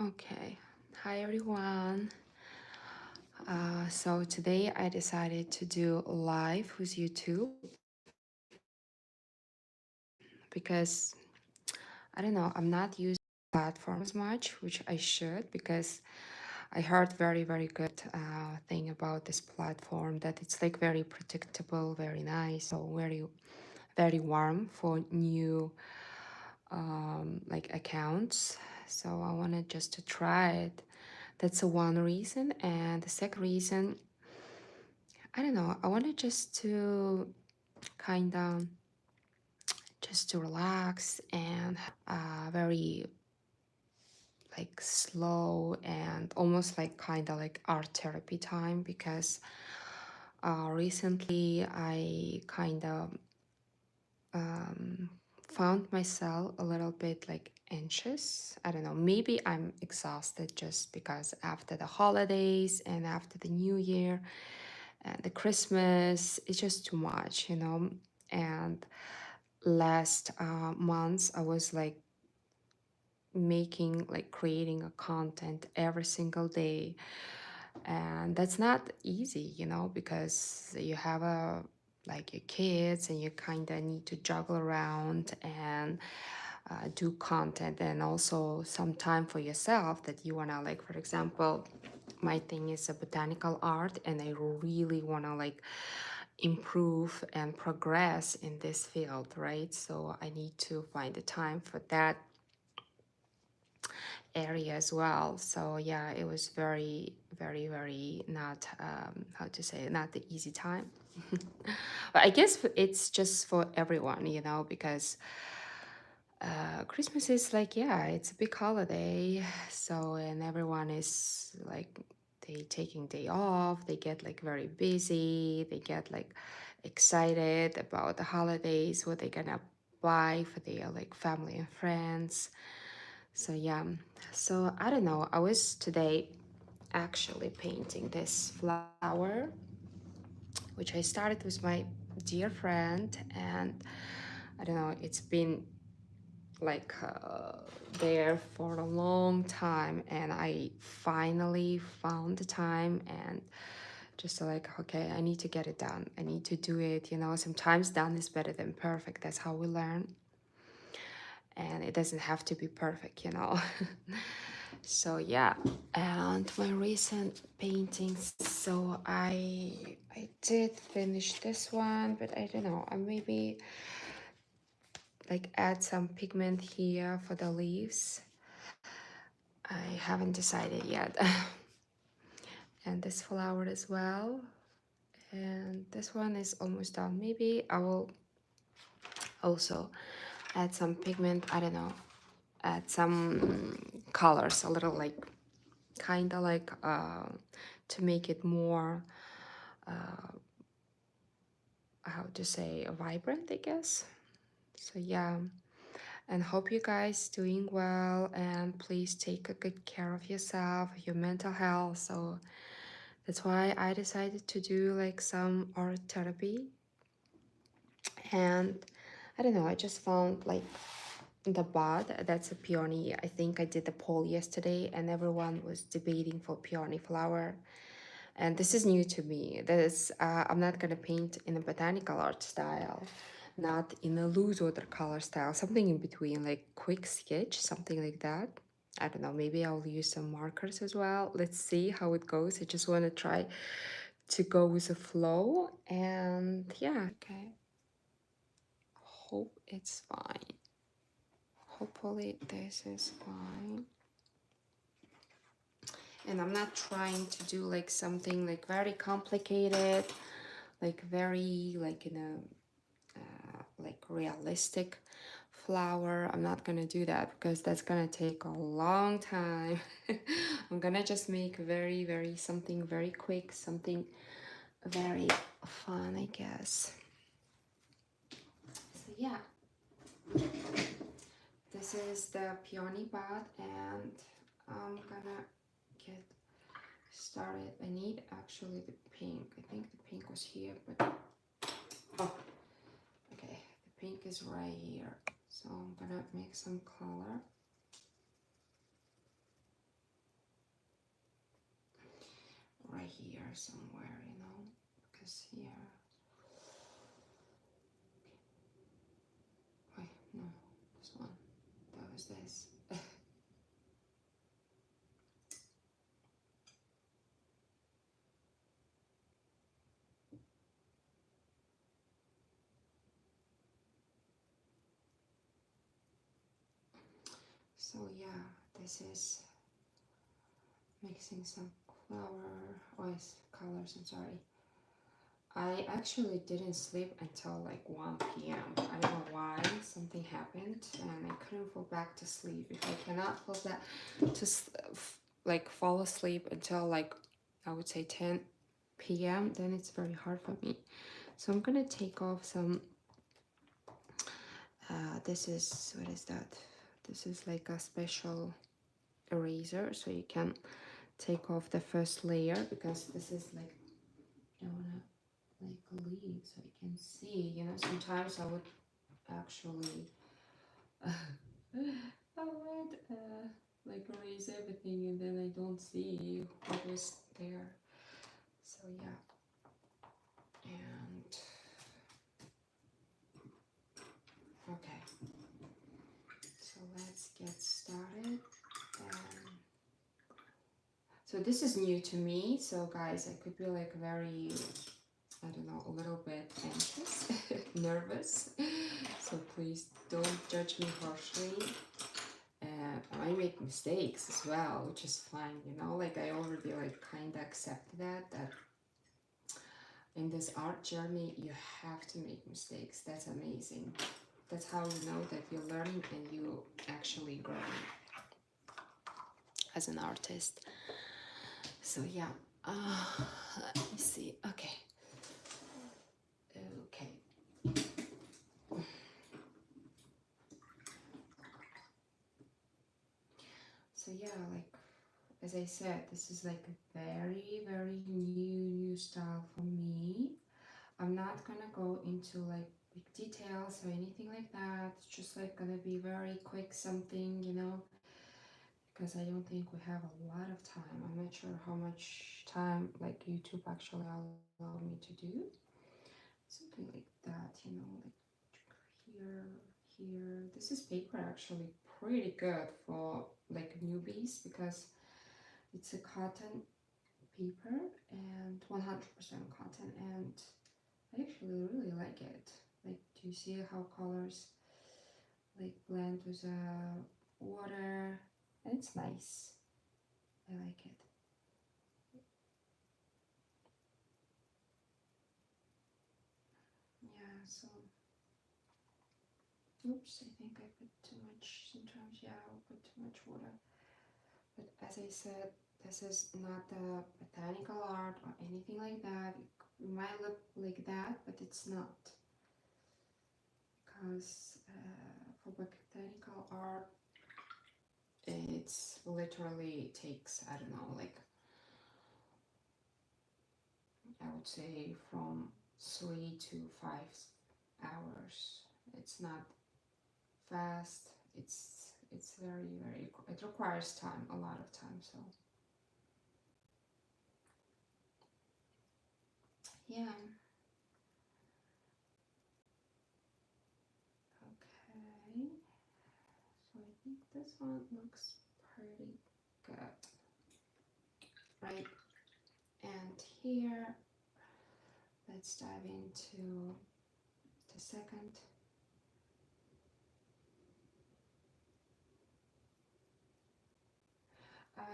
Okay, hi everyone. So today I decided to do live with YouTube because I don't know, I'm not using platforms much, which I should because I heard very good thing about this platform that it's like very predictable, very nice, so very warm for new like accounts. So I wanted just to try it. That's the one reason, and the second reason, I don't know, I wanted just to kind of just to relax and very like slow and almost like kind of like art therapy time because recently I kind of um, found myself a little bit like anxious. I don't know, maybe I'm exhausted just because after the holidays and after the new year and the Christmas, it's just too much, you know. And last months, I was like making, like creating a content every single day. And that's not easy, you know, because you have a like your kids and you kind of need to juggle around and do content and also some time for yourself that you want to like, for example, my thing is a botanical art and I really want to like improve and progress in this field, right? So I need to find the time for that area as well. So yeah, it was very not how to say, not the easy time. But I guess it's just for everyone, you know, because Christmas is like, yeah, it's a big holiday. So, and everyone is like, they taking day off, they get like very busy, they get like excited about the holidays, what they're gonna buy for their like family and friends. So, yeah, so I don't know, I was today actually painting this flower, which I started with my dear friend, and I don't know, it's been like there for a long time and I finally found the time and just like, okay, I need to get it done, I need to do it, you know. Sometimes done is better than perfect, that's how we learn, and it doesn't have to be perfect, you know. So yeah, and my recent paintings, so I did finish this one, but I don't know, I maybe like add some pigment here for the leaves. I haven't decided yet. And this flower as well. And this one is almost done. Maybe I will also add some pigment. I don't know. Add some colors, a little like, kind of like to make it more, how to say, vibrant, I guess. So yeah. And hope you guys doing well, and please take a good care of yourself, your mental health. So that's why I decided to do like some art therapy. And I don't know, I just found like the bud, that's a peony. I think I did the poll yesterday and everyone was debating for peony flower. And this is new to me. This I'm not gonna paint in a botanical art style, not in a loose watercolor style, something in between, like quick sketch, something like that. I don't know, maybe I'll use some markers as well. Let's see how it goes. I just want to try to go with the flow, and yeah, okay. Hope it's fine. Hopefully this is fine. And I'm not trying to do like something like very complicated, like very like in a like realistic flower. I'm not gonna do that because that's gonna take a long time. I'm gonna just make very something very quick, something very fun, I guess. So yeah, this is the peony bud, and I'm gonna get started. I need actually the pink. I think the pink was here, but oh, okay, the pink is right here. So I'm gonna make some color. somewhere, you know, because here, wait, no, this one, that was this. So yeah, this is mixing some colors, I'm sorry. I actually didn't sleep until like 1 p.m. I don't know why, something happened and I couldn't fall back to sleep. If I cannot fall back to fall asleep until like, I would say 10 p.m., then it's very hard for me. So I'm gonna take off some, this is, what is that? This is like a special eraser, so you can take off the first layer, because this is like, I wanna like leave so you can see, you know, sometimes I would actually I would like erase everything and then I don't see what was there. So yeah, and okay, so let's get started. So this is new to me, so guys, I could be like very, I don't know, a little bit anxious, nervous. So please don't judge me harshly. I make mistakes as well, which is fine, you know, like I already like kind of accept that in this art journey you have to make mistakes. That's amazing. That's how you know that you're learning and you actually growing as an artist. So yeah, let me see. Okay. So yeah, like as I said, this is like a very, very new style for me. I'm not gonna go into like big details or anything like that. It's just like gonna be very quick something, you know, because I don't think we have a lot of time. I'm not sure how much time like YouTube actually allowed me to do. Something like that, you know, like here. This is paper actually pretty good for like newbies because it's a cotton paper and 100% cotton, and I actually really like it. Like, do you see how colors like blend with water? And it's nice. I like it. Yeah, so oops, I think I put too much. Sometimes, yeah, I'll put too much water. But as I said, this is not a botanical art or anything like that. It might look like that, but it's not. Because for botanical art, it's literally takes, I don't know, like I would say from 3 to 5 hours. It's not fast. It's very, it requires time, a lot of time. So yeah. Okay. So I think this one looks pretty good, right? And here, let's dive into the second.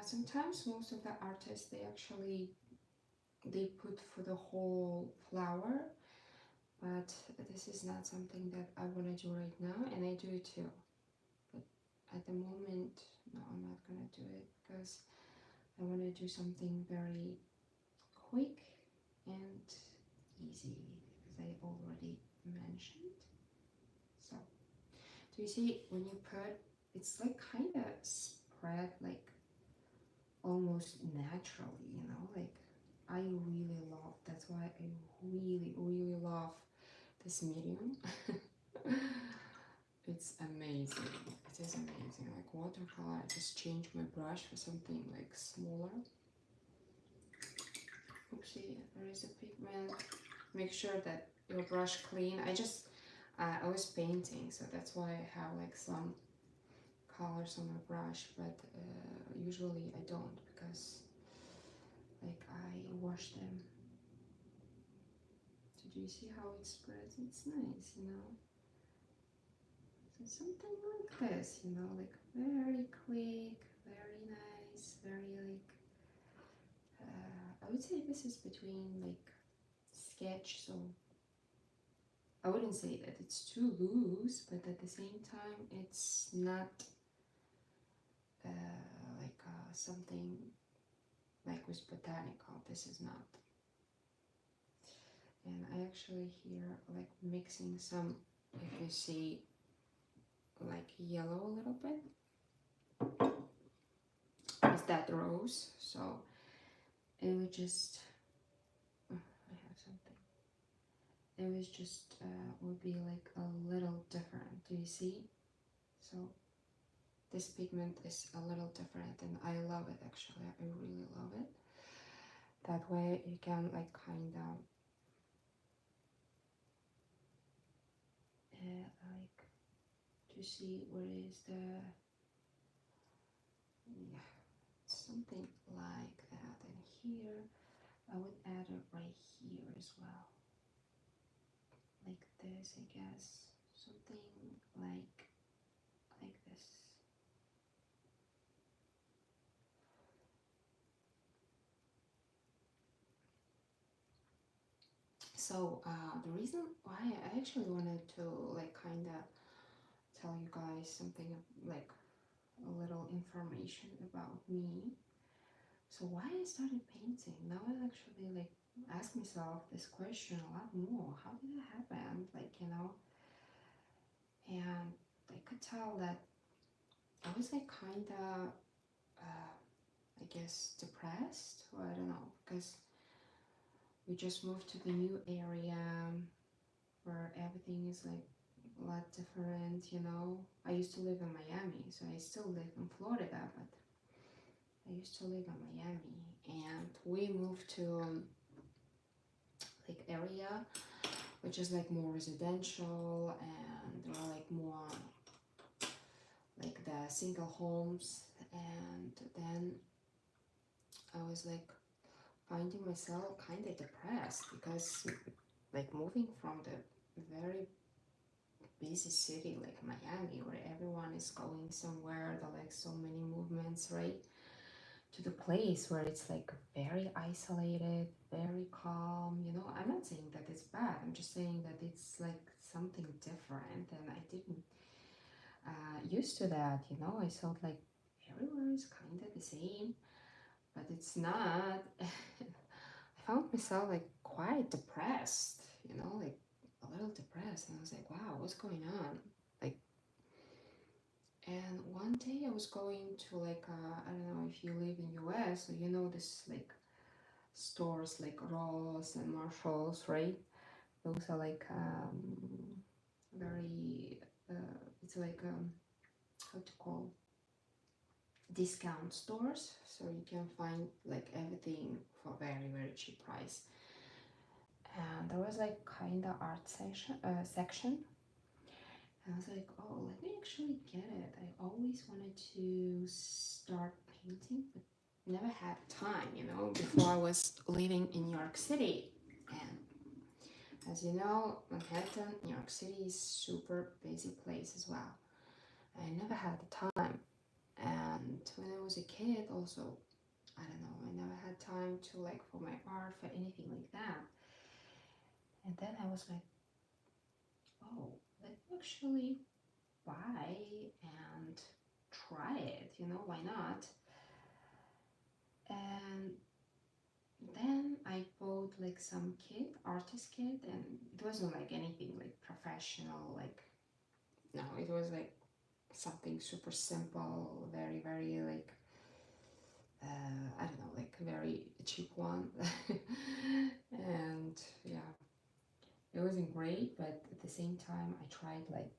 Sometimes most of the artists, they put for the whole flower, but this is not something that I want to do right now, and I do it too. But at the moment, no, I'm not gonna do it because I want to do something very quick and easy, as I already mentioned. So, do you see when you put, it's like kind of spread like almost naturally, you know, like I really love, that's why I really love this medium. It's amazing. It is amazing. Like watercolor, I just changed my brush for something like smaller. Oopsie, there is a pigment. Make sure that your brush clean. I was painting, so that's why I have like some colors on my brush, but usually I don't because like I wash them. So do you see how it spreads? It's nice, you know. So something like this, you know, like very quick, very nice, very like I would say this is between like sketch, so I wouldn't say that it's too loose, but at the same time it's not something like with botanical. This is not. And I actually here like mixing some, if you see, like yellow a little bit. Is that rose? So it would just, I have something. It was just would be like a little different. Do you see? So this pigment is a little different, and I love it actually. I really love it. That way you can like kind of like to see where is the, yeah, something like that. And here I would add it right here as well, like this, I guess, something like this. So the reason why I actually wanted to like kind of tell you guys something like a little information about me. So why I started painting? Now I actually like ask myself this question a lot more. How did it happen? Like, you know, and I could tell that I was like kind of, I guess, depressed, or I don't know, because we just moved to the new area where everything is like a lot different, you know. I used to live in Miami, so I still live in Florida, but I used to live in Miami, and we moved to like area which is like more residential, and there are like more like the single homes. And then I was like finding myself kind of depressed because like moving from the very busy city like Miami, where everyone is going somewhere, there are like so many movements, right, to the place where it's like very isolated, very calm, you know. I'm not saying that it's bad, I'm just saying that it's like something different, and I didn't used to that, you know. I thought like everywhere is kind of the same, but it's not. I found myself like quite depressed, you know, like a little depressed, and I was like, wow, what's going on? Like, and one day I was going to like I don't know if you live in US, so you know this like stores like Ross and Marshalls, right? Those are like very it's like how to call, discount stores, so you can find like everything for very cheap price. And there was like kind of art section, and I was like, oh, let me actually get it. I always wanted to start painting, but never had time, you know, before I was living in New York City. And as you know, Manhattan, New York City is super busy place as well. I never had the time. And when I was a kid also, I don't know, I never had time to like for my art, for anything like that. And then I was like, oh, let me actually buy and try it, you know, why not? And then I bought like some kit, artist kit, and it wasn't like anything like professional, like, no, it was like something super simple, very like I don't know, like very cheap one. And yeah, it wasn't great, but at the same time I tried like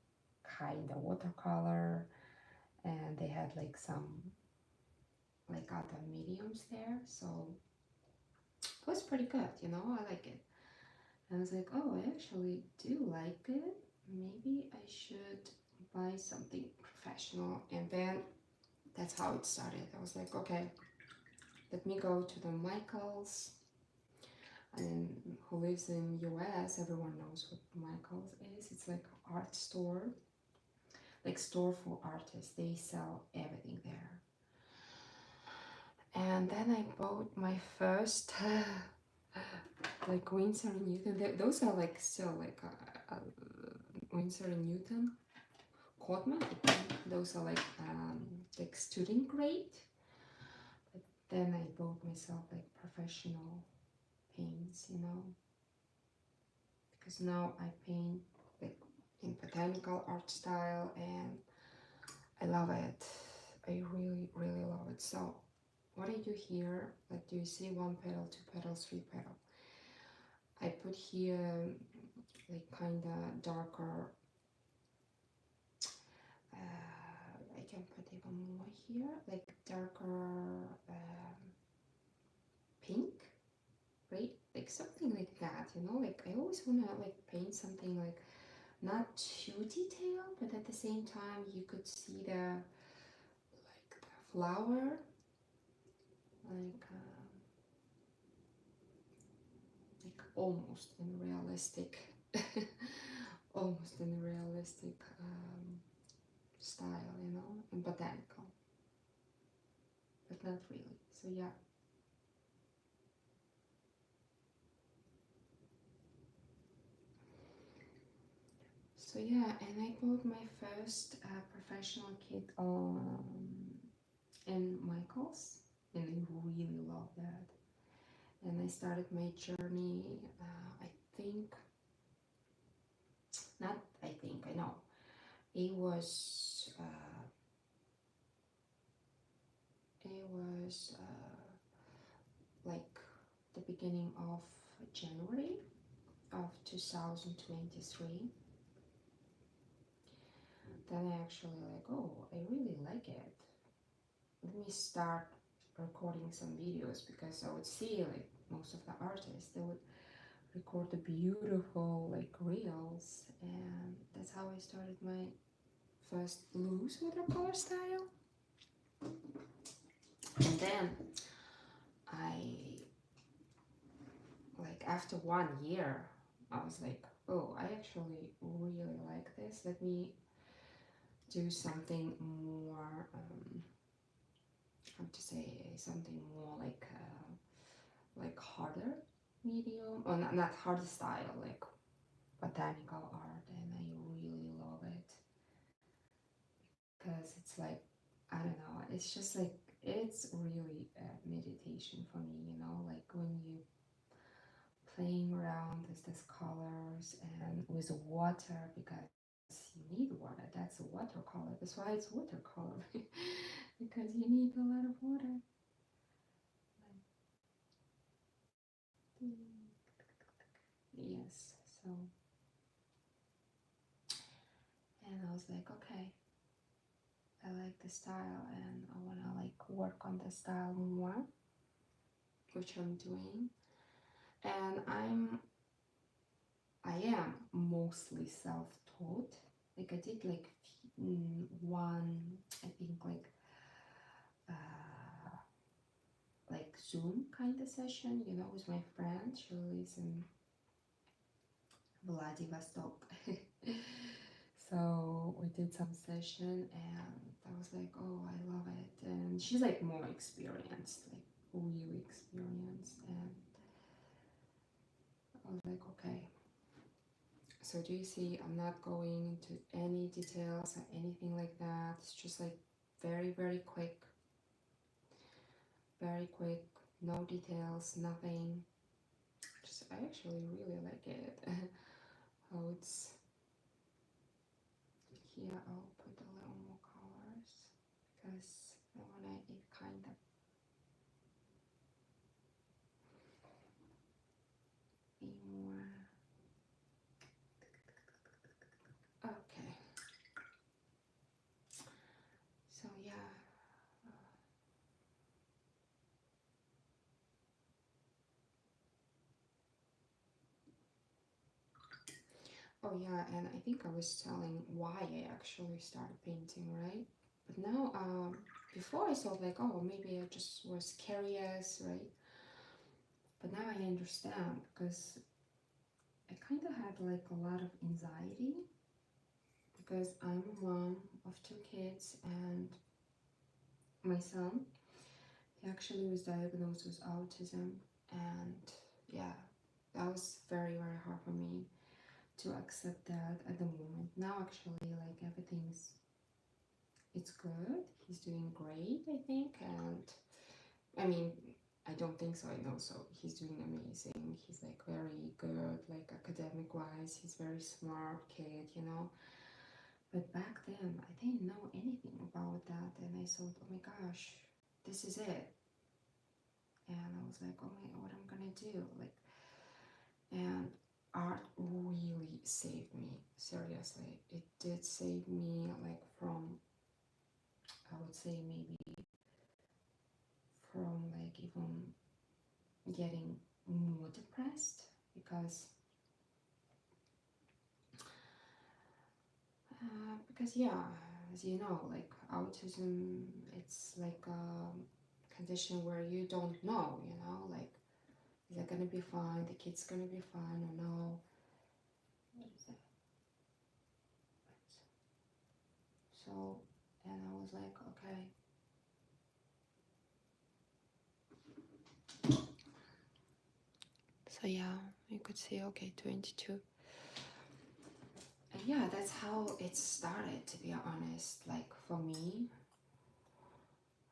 kind of watercolor, and they had like some like other mediums there, so was pretty good, you know, I like it. And I was like, oh, I actually do like it. Maybe I should buy something professional. And then that's how it started. I was like, okay, let me go to the Michaels. And who lives in US, everyone knows what Michaels is. It's like an art store, like store for artists. They sell everything there. And then I bought my first like Winsor & Newton. Those are like still like Winsor & Newton Cotman. I think those are like student grade. But then I bought myself like professional paints, you know, because now I paint like in botanical art style, and I love it. I really, really love it. So what I do here, like, do you see one petal, two petals, three petal? I put here like kind of darker, I can put even more here, like darker pink, right? Like something like that, you know, like I always want to like paint something like not too detailed, but at the same time you could see the flower, like almost in realistic, almost in realistic style, you know, and botanical, but not really. So yeah. So yeah, and I bought my first professional kit in Michaels, and I really love that. And I started my journey. I know it was like the beginning of January of 2023. Then I actually like, oh, I really like it. Let me start recording some videos, because I would see like most of the artists, they would record the beautiful like reels, and that's how I started my first loose watercolor style. And then I, like after 1 year, I was like, oh, I actually really like this. Let me do something more, how to say, something more like harder medium, or not hard style, like botanical art. And I really love it, because it's like, I don't know, it's just like, it's really a meditation for me, you know, like when you playing around with these colors and with water, because you need water. That's a watercolor. That's why it's watercolor. Because you need a lot of water. Yes. So, and I was like, okay, I like the style, and I want to like work on the style more, which I'm doing. And I am mostly self-taught. Like I did one, I think like Zoom kind of session, you know, with my friend. She lives in Vladivostok. So we did some session, and I was like, oh, I love it. And she's like more experienced, like really experienced. And I was like, okay. So do you see, I'm not going into any details or anything like that. It's just like very, very quick, no details, nothing. Just, I actually really like it. How it's here. I'll put a little more colors, because I want it kind of be more. Okay. So yeah. Oh yeah, and I think I was telling why I actually started painting, right? But now, before I thought like, oh, maybe I just was curious, right? But now I understand because I kind of had like a lot of anxiety because I'm a mom of two kids and my son, he actually was diagnosed with autism, and yeah, that was very, very hard for me to accept that at the moment. Now actually like everything's it's good. He's doing great, I think, and I mean, I don't think so. I know so. He's doing amazing. He's like very good, like academic wise. He's very smart kid, you know. But back then, I didn't know anything about that, and I thought, oh my gosh, this is it. And I was like, oh my, what I'm gonna do? Like, and art really saved me. Seriously, it did save me, like from I would say maybe from like even getting more depressed because yeah, as you know, like autism, it's like a condition where you don't know, you know, like is it gonna be fine, the kid's gonna be fine or no. What is that? So, and I was like, okay. So yeah, you could see, okay, 22. And yeah, that's how it started, to be honest. Like for me,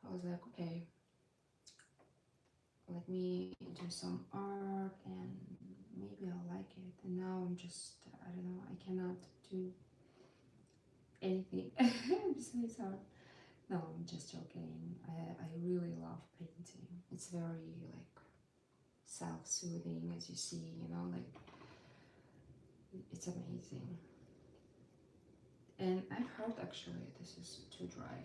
I was like, okay, let me do some art and maybe I'll like it. And now I'm just, I don't know, I cannot do anything besides art. No, I'm just joking. I really love painting. It's very like self-soothing, as you see, you know, like it's amazing. And I've heard actually this is too dry.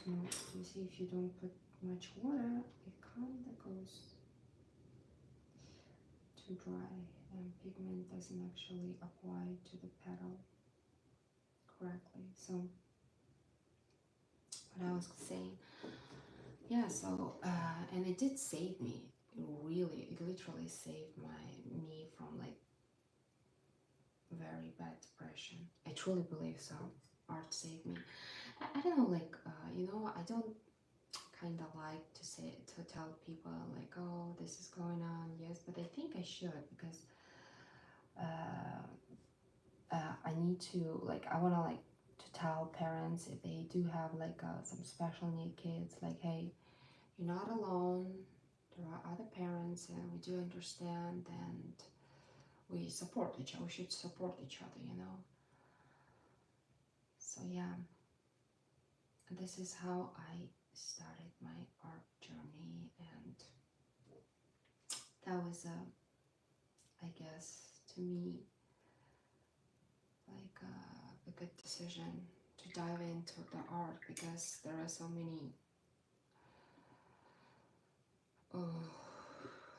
You see, if you don't put much water, it kind of goes too dry and pigment doesn't actually apply to the petal correctly. So what I was saying, yeah. So and it did save me. Really, it literally saved me from like very bad depression. I truly believe so. Art saved me. I don't know, like you know, I don't kind of like to say to tell people like, oh, this is going on. Yes, but I think I should because uh, I need to like I want to like to tell parents if they do have like some special need kids, like, hey, you're not alone. There are other parents, and we do understand, and we support each other. We should support each other, you know. So yeah, this is how I started my art journey, and that was I guess to me like a good decision to dive into the art because there are so many oh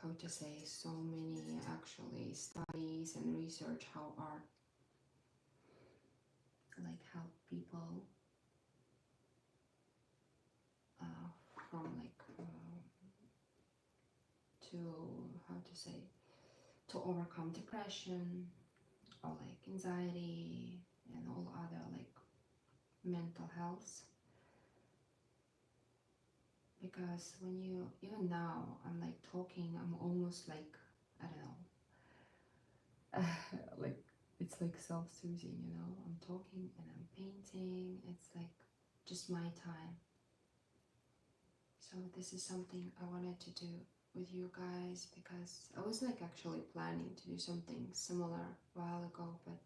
how to say so many actually studies and research how art like help people uh, from like to how to say to overcome depression or like anxiety and all other like mental health because when you even now I'm like talking I'm almost like I don't know like it's like self-soothing, you know. I'm talking and I'm painting. It's like just my time. So this is something I wanted to do with you guys because I was like actually planning to do something similar a while ago, but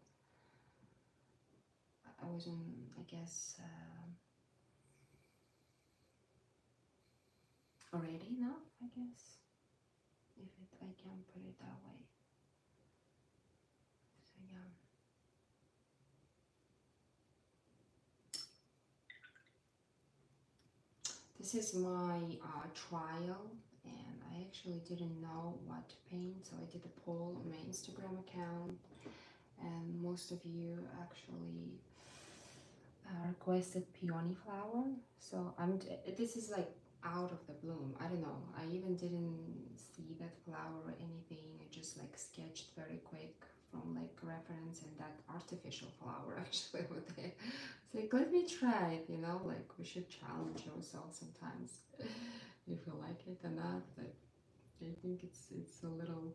I wasn't, I guess, ready enough, I guess, if I can put it that way. So yeah. This is my trial, and I actually didn't know what to paint, so I did a poll on my Instagram account, and most of you actually requested peony flower. So this is like out of the bloom. I don't know. I even didn't see that flower or anything. I just like sketched very quick from like reference, and that artificial flower actually over there. It's like, let me try it, you know, like we should challenge ourselves sometimes if we like it or not. Like I think it's a little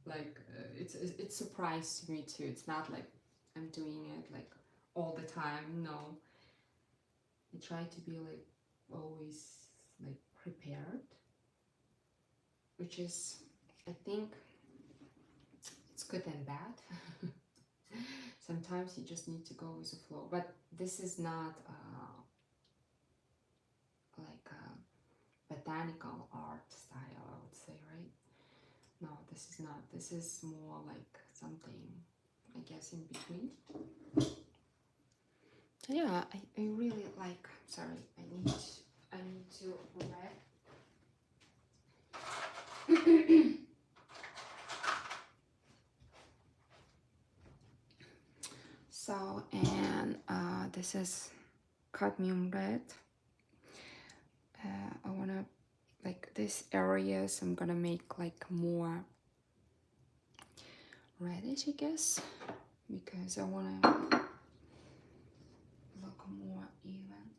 like it's surprise to me too. It's not like I'm doing it like all the time. No, I try to be like always like prepared, which is, I think, it's good and bad. Sometimes you just need to go with the flow, but this is not like a botanical art style, I would say, right? No, this is not. This is more like something, I guess, in between. So yeah, I really like. Sorry, I need to read. So, and this is cadmium red. I wanna, like, this areas I'm gonna make like more reddish, I guess, because I wanna look more even.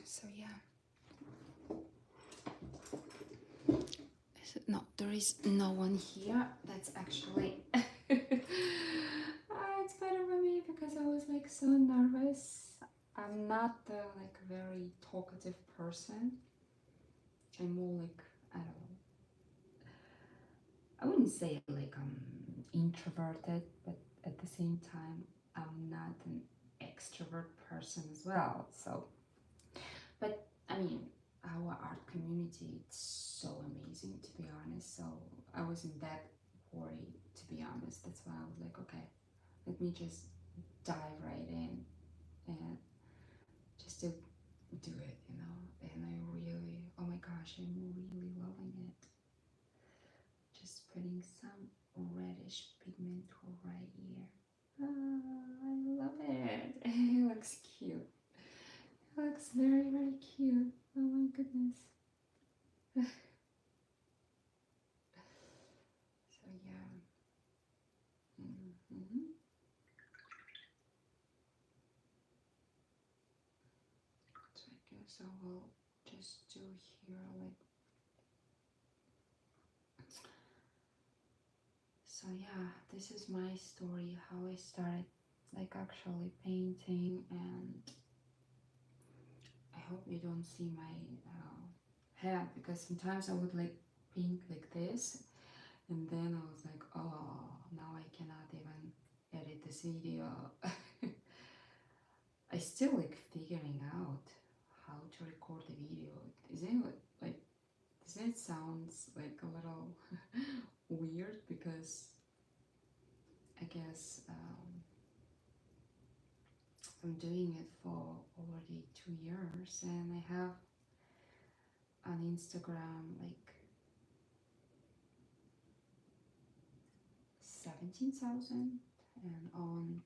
So yeah. No, there is no one here. That's actually it's better for me because I was like so nervous. I'm not like a very talkative person. I'm more like, I don't know, I wouldn't say like I'm introverted, but at the same time I'm not an extrovert person as well. So, but I mean, our art community, it's so amazing, to be honest. So I wasn't that worried, to be honest. That's why I was like, okay, let me just dive right in and just to do it, you know. And I really, oh my gosh, I'm really loving it. Just putting some reddish pigment right here. I love it. It looks cute. It looks very, very cute. Oh my goodness. So yeah. Mm-hmm. So I guess I will just do here like. So yeah, this is my story, how I started like actually painting, and I hope you don't see my hand, because sometimes I would like paint like this, and then I was like, oh, now I cannot even edit this video. I still like figuring out how to record the video. Isn't it like, doesn't it sounds like a little weird, because I guess I'm doing it for already 2 years, and I have on Instagram like 17,000, and on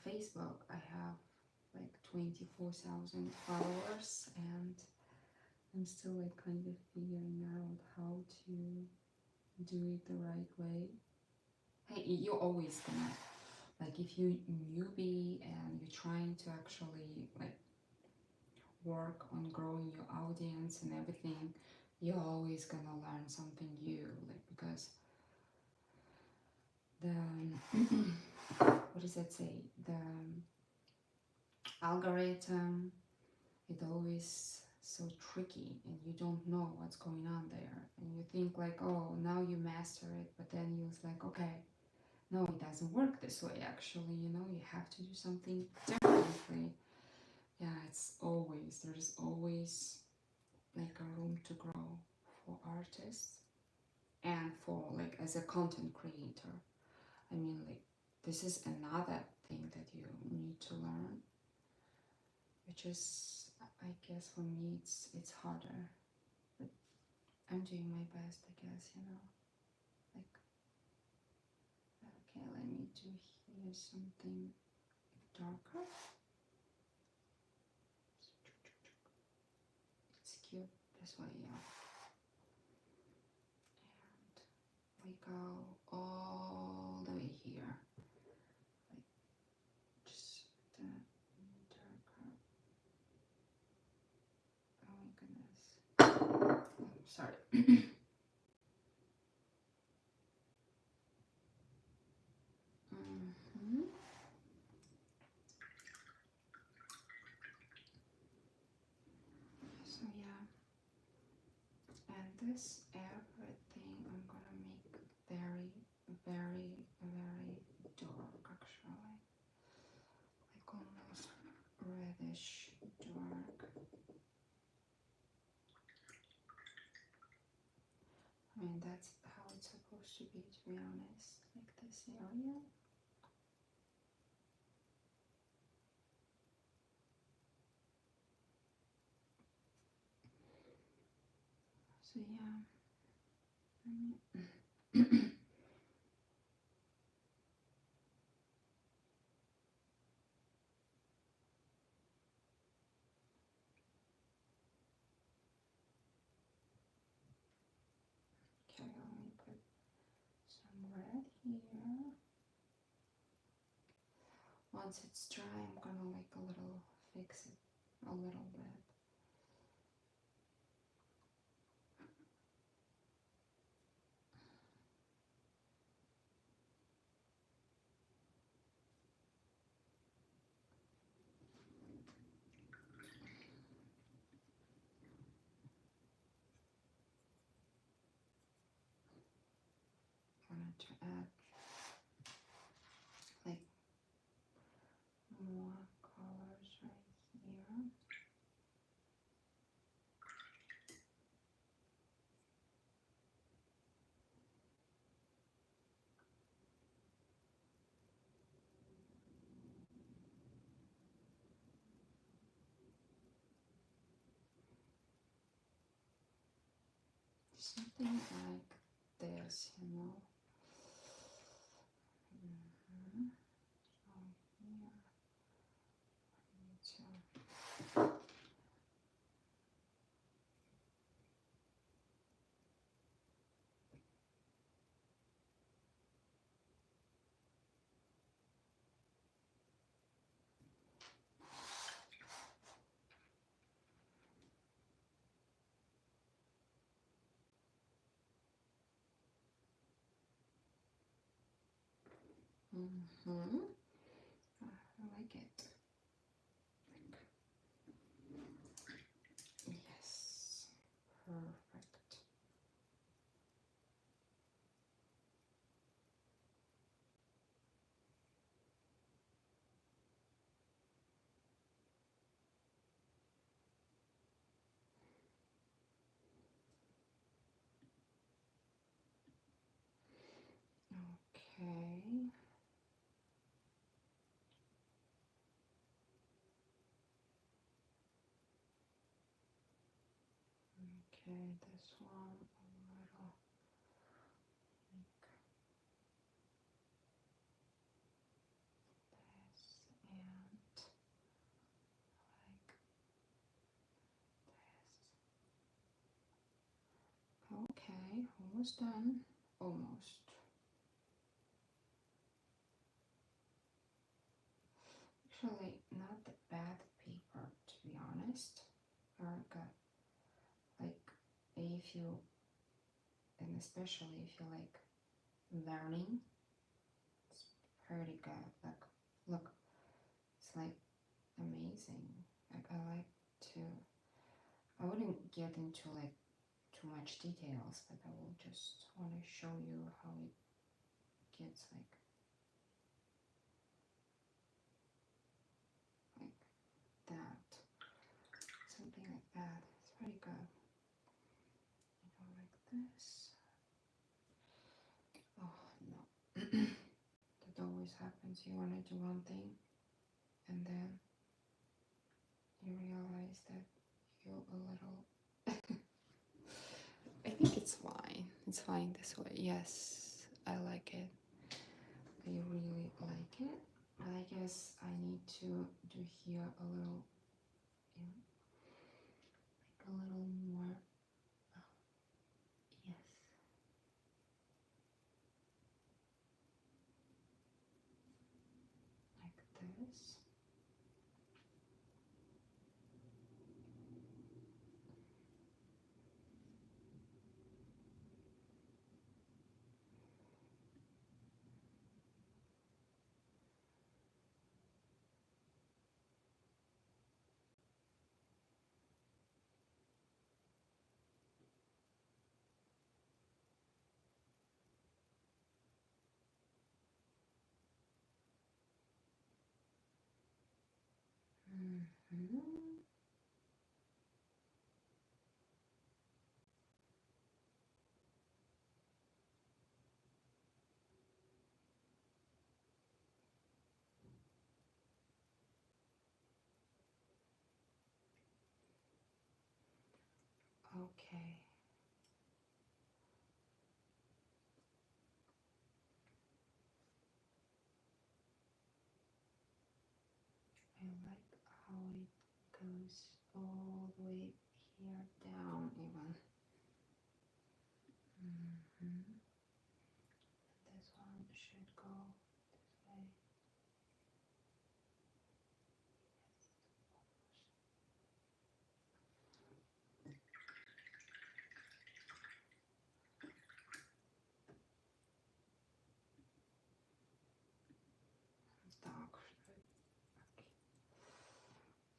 Facebook I have like 24,000 followers, and I'm still like kind of figuring out how to do it the right way. Hey, you're always gonna, like, if you newbie and you're trying to actually like work on growing your audience and everything, you're always gonna learn something new, like, because the what does that say, the algorithm, it always so tricky, and you don't know what's going on there, and you think like, oh, now you master it, but then you're like, okay, no, it doesn't work this way, actually, you know, you have to do something differently. Yeah, there's always like a room to grow for artists, and for like as a content creator. I mean, like, this is another thing that you need to learn, which is, I guess for me, it's harder. I'm doing my best, I guess, you know. Like, okay, let me do here something darker. It's cute this way, yeah. And we go all the way here. Like, just the darker. Oh my goodness. Oh, sorry. Mhm. So yeah, and this everything I'm gonna make very, very, very dark actually, like almost reddish dark. I mean that's how it's supposed to be honest, like this area. So yeah, okay, let me put some red here. Once it's dry, I'm gonna like a little fix it a little bit. Wanted to add like more colors right here. Something like this, you know. Mm-hmm. So here, I need to. Mm-hmm. I like it. Yes, perfect. Okay. Okay, this one a little like this and like this. Okay, almost done. Almost. Actually, not the bad paper to be honest. Very good. Like if you, and especially if you like learning, it's pretty good. Like, look, it's like amazing. Like I like to. I wouldn't get into like too much details, but I will just want to show you how it gets like that, something like that. It's pretty good. You go like this. Oh no, that always happens. You want to do one thing, and then you realize that you're a little I think it's fine. It's fine this way. Yes, I like it. I really like it. But I guess I need to do here a little, yeah, like a little more. Yes, like this. Mhm. Okay. I like how it goes all the way here down even. Mhm. This one should go this way. Dark. Okay.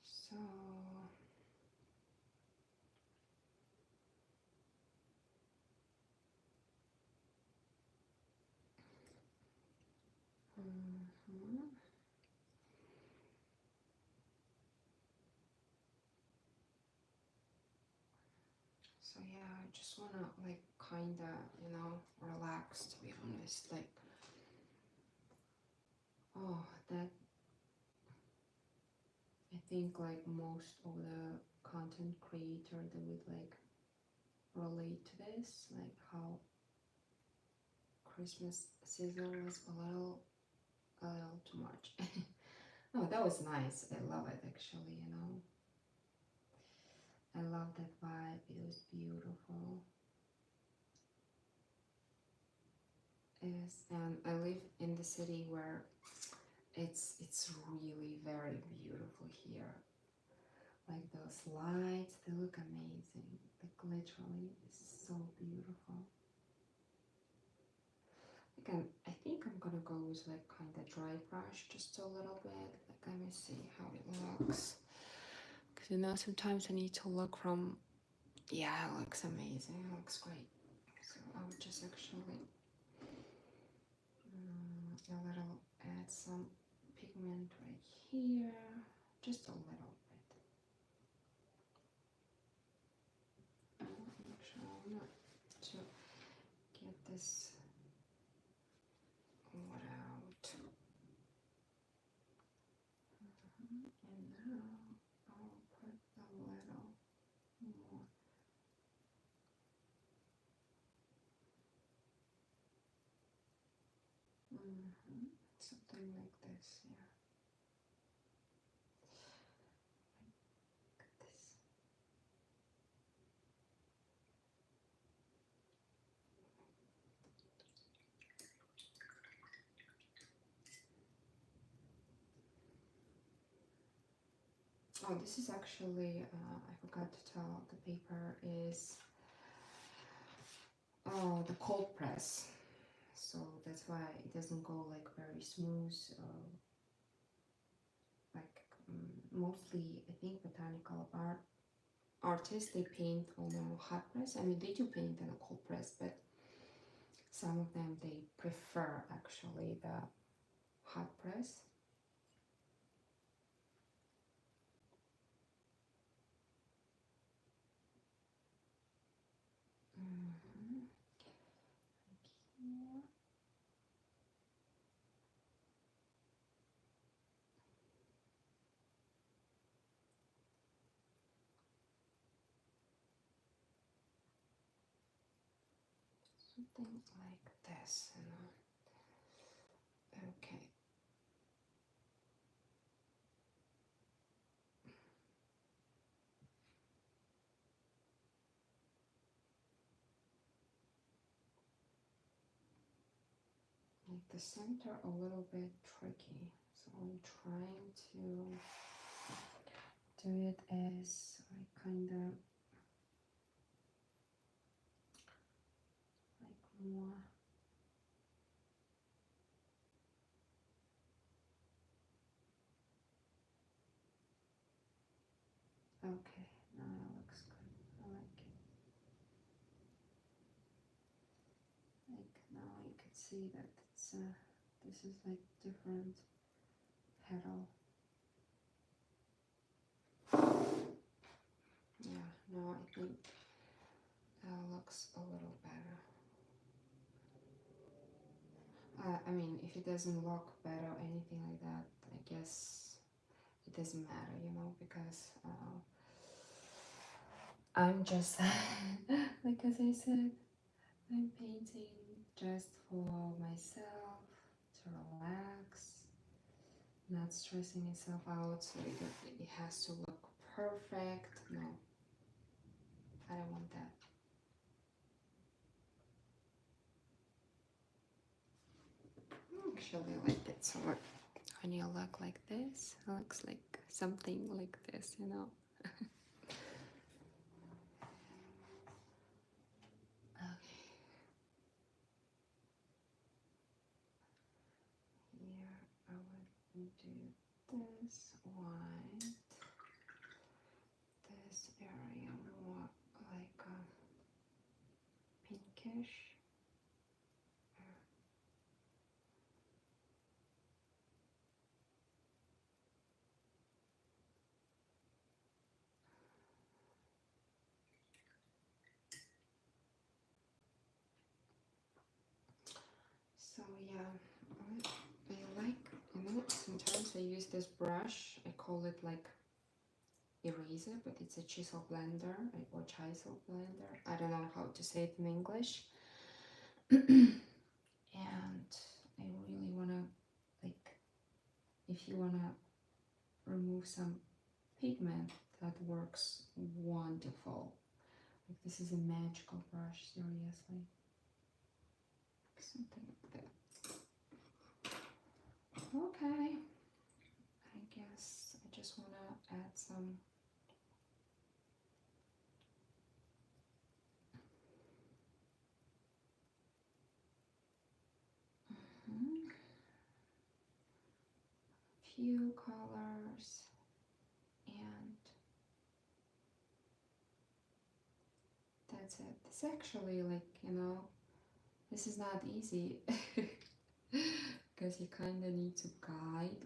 So mhm. So yeah, I just wanna like kinda, relax, to be honest. Like, oh, that I think like most of the content creator they would like relate to this, like how Christmas sizzle was a little too much. No, that was nice. I love it actually. I love that vibe. It was beautiful. Yes, and I live in the city where it's really very beautiful here. Like those lights, they look amazing. Like literally, it's so beautiful. I think I'm gonna go with like kind of dry brush just a little bit. Like let me see how it looks. Cause sometimes I need to look from. Yeah, it looks amazing. It looks great. So I would just actually a little add some pigment right here, just a little bit. Actually, I want to get this what out. And now I'll put a little more. Something like this, yeah. Like this. Oh, this is actually, I forgot to tell, the paper is the cold press. So that's why it doesn't go like very smooth. Like mostly, I think botanical artists they paint on a hot press. I mean, they do paint on a cold press, but some of them they prefer actually the hot press. Mm-hmm. Here. something like this, you know. Okay. Make the center a little bit tricky, so I'm trying to do it as I kind of like more. Okay, now it looks good. I like it. Like now you can see that it's this is like different petal. Yeah, no, I think that looks a little better. I mean, if it doesn't look better or anything like that, I guess it doesn't matter, you know, because I'm just, like as I said, I'm painting just for myself to relax, not stressing myself out so it has to look perfect. No, I don't want that. Actually, I like it. So when you look like this, it looks like something like this, you know. Okay. Here I would do this white. This area more like a pinkish. So yeah, I like, you know, sometimes I use this brush. I call it like eraser, but it's a chisel blender or chisel blender. I don't know how to say it in English. And I really wanna, like, if you wanna remove some pigment, that works wonderful. Like this is a magical brush, seriously. Something like that. Okay. I guess I just wanna add some few colors, and that's it. It's actually like, you know, this is not easy because you kind of need to guide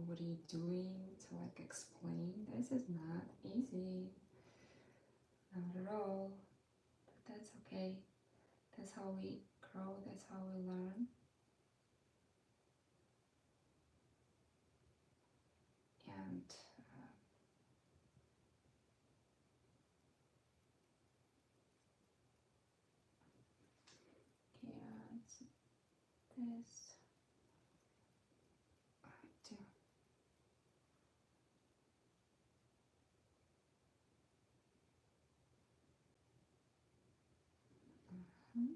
what are you doing to like explain. This is not easy, not at all, but that's okay. That's how we grow, that's how we learn. And yeah, it's this too. Hmm.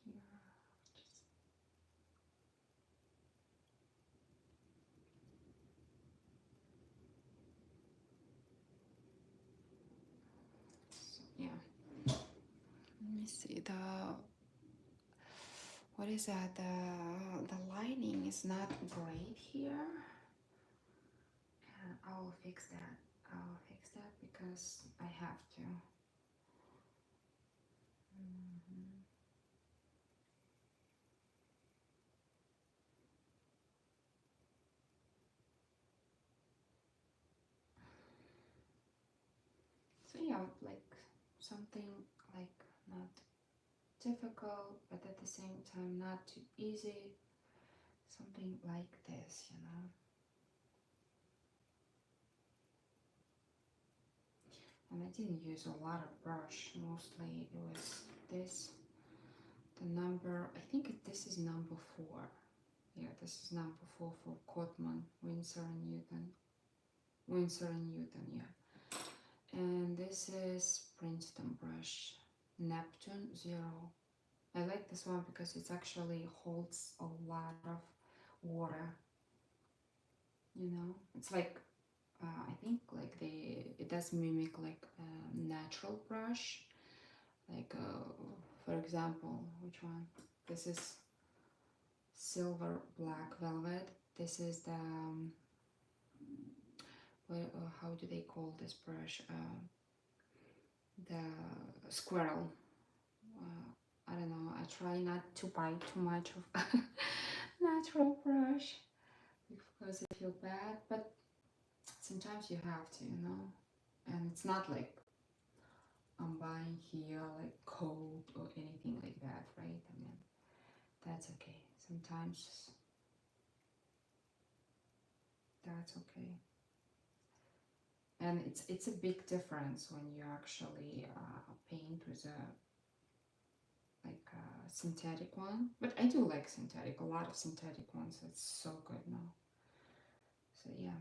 Here, just so, yeah. Let me see the, what is that? The lining is not great here. And I'll fix that. I'll fix that because I have to. Mhm. So yeah, like something like not difficult, but at the same time not too easy. Something like this, you know. And I didn't use a lot of brush, mostly it was this, the number, I think this is number 4. Yeah, this is number 4 for Cotman, Winsor and Newton. Winsor and Newton, yeah. And this is Princeton brush, Neptune 0. I like this one because it actually holds a lot of water, you know. It's like, I think like it does mimic like a natural brush. Like, for example, which one? This is Silver Black Velvet. This is the, how do they call this brush? The Squirrel. I don't know, I try not to buy too much of natural brush because I feel bad, but sometimes you have to, you know. And it's not like I'm buying here like coat or anything like that, right? I mean, that's okay. Sometimes that's okay. And it's a big difference when you actually paint with a like a synthetic one. But I do like synthetic, a lot of synthetic ones. It's so good now. So yeah.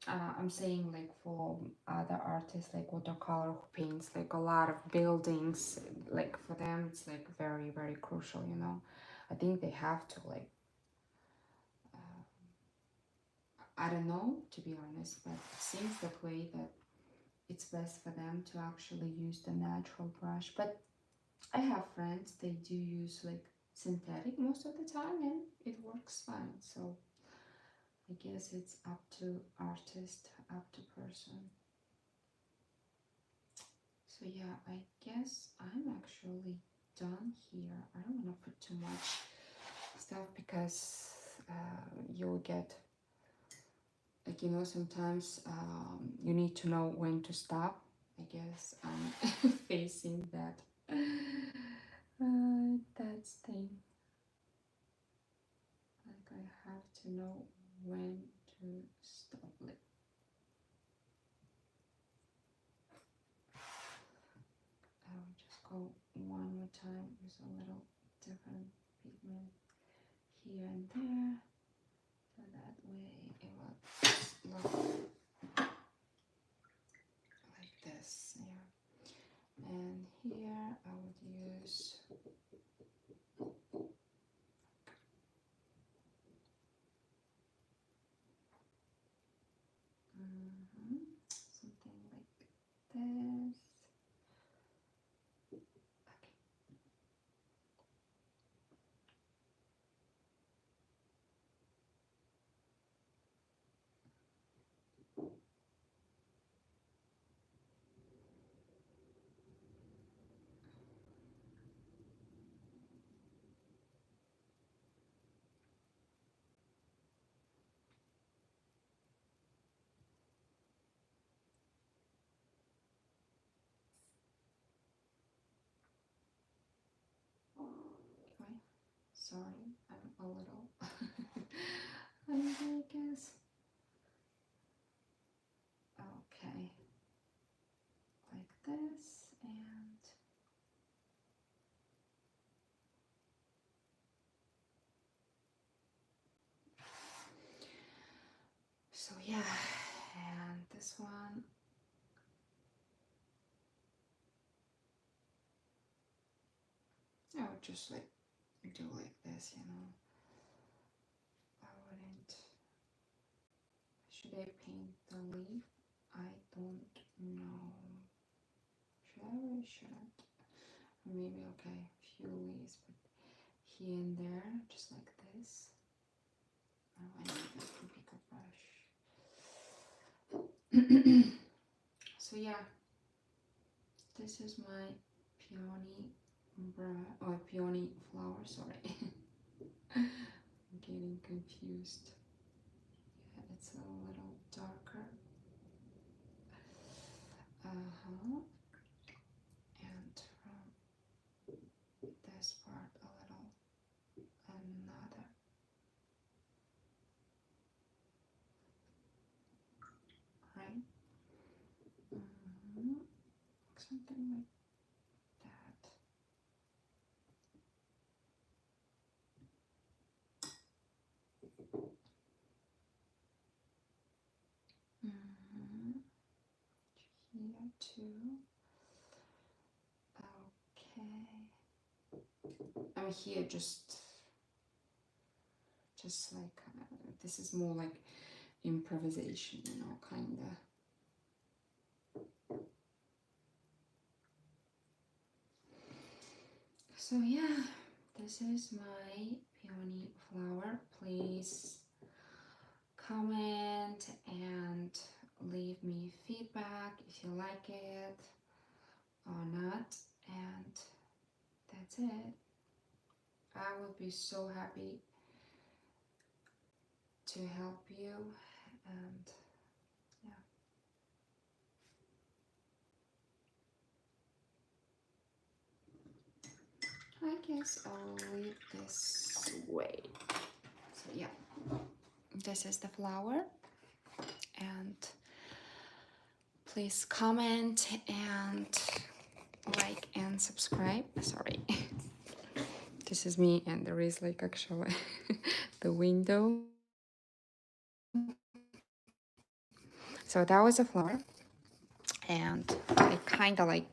I'm saying like for other artists like Watercolor who paints like a lot of buildings, like for them it's like very, very crucial, you know. I think they have to like, I don't know, to be honest, but it seems that way that it's best for them to actually use the natural brush. But I have friends, they do use like synthetic most of the time and it works fine. So I guess it's up to artist, up to person. So yeah, I guess I'm actually done here. I don't want to put too much stuff because you'll get, like, you know, sometimes you need to know when to stop. I guess I'm facing that that thing. Like I have to know when to stop. Like, I'll just go one more time with a little different pigment here and there, so that way it will look like this. Yeah, and here I would use something like this. Okay, sorry, I'm a little hungry, I guess. Okay, like this, and so yeah, and this one, I would just like do like this, you know. I wouldn't. Should I paint the leaf? I don't know. Should I or shouldn't? Or maybe, okay, a few leaves, but here and there, just like this. Oh, I need a bigger brush. So yeah, this is my peony or peony flower, sorry. I'm getting confused. Yeah, it's a little darker. And from this part a little another. Right? something like that. Here too. Okay. I'm here just like this is more like improvisation, you know, kind of. So yeah, this is my peony flower. Please comment and leave me feedback if you like it or not. And that's it. I would be so happy to help you. And yeah, I guess I'll leave this way. So yeah, this is the flower. And please comment and like and subscribe. Sorry. This is me, and there is like actually the window. So that was a flower, and I kind of like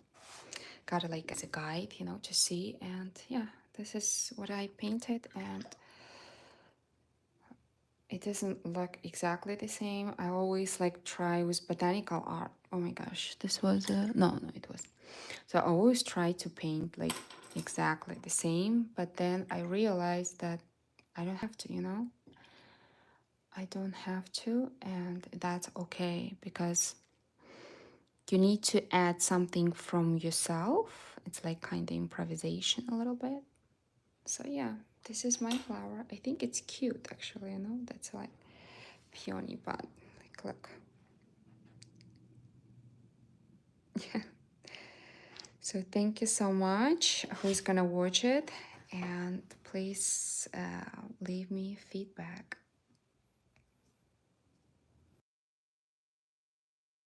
got it like as a guide, you know, to see. And yeah, this is what I painted, and it doesn't look exactly the same. I always like try with botanical art. Oh my gosh, this was a no, it was. So I always try to paint like exactly the same, but then I realized that I don't have to, you know. I don't have to, and that's okay because you need to add something from yourself. It's like kind of improvisation a little bit. So yeah, this is my flower. I think it's cute actually, you know. That's like peony bud. Like look. Yeah. So thank you so much. Who's gonna watch it? And please leave me feedback.